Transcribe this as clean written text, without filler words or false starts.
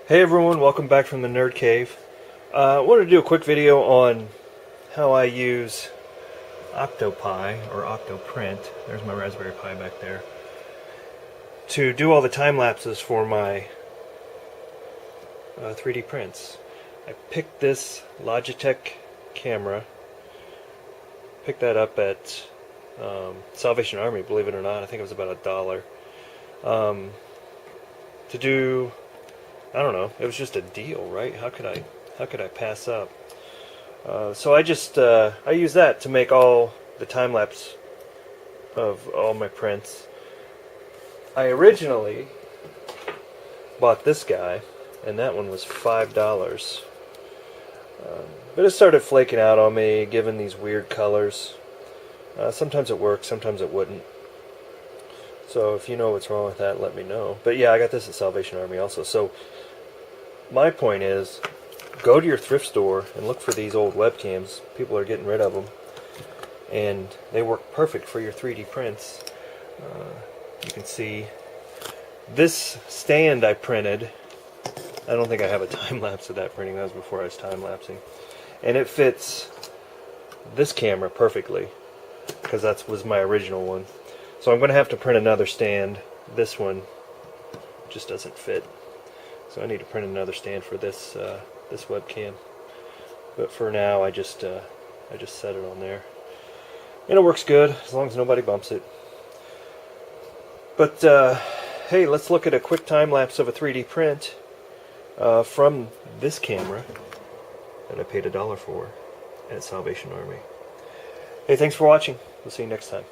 Hey everyone, welcome back from the Nerd Cave. I wanted to do a quick video on how I use Octopi, or Octoprint, there's my Raspberry Pi back there, to do all the time lapses for my 3D prints. I picked this Logitech camera, picked that up at Salvation Army, believe it or not. I think it was about $1. To do, I don't know, it was just a deal, right? How could I pass up? So I use that to make all the time lapse of all my prints. I originally bought this guy, and that one was $5. But it started flaking out on me, giving these weird colors. Sometimes it works, sometimes it wouldn't. So if you know what's wrong with that, let me know. But yeah, I got this at Salvation Army also. So my point is, go to your thrift store and look for these old webcams. People are getting rid of them, and they work perfect for your 3D prints. You can see this stand I printed. I don't think I have a time lapse of that printing. That was before I was time lapsing, and it fits this camera perfectly because that was my original one. So I'm going to have to print another stand. This one just doesn't fit. So I need to print another stand for this this webcam. But for now, I just set it on there, and it works good as long as nobody bumps it. But hey, let's look at a quick time lapse of a 3D print from this camera that I paid $1 for at Salvation Army. Hey, thanks for watching. We'll see you next time.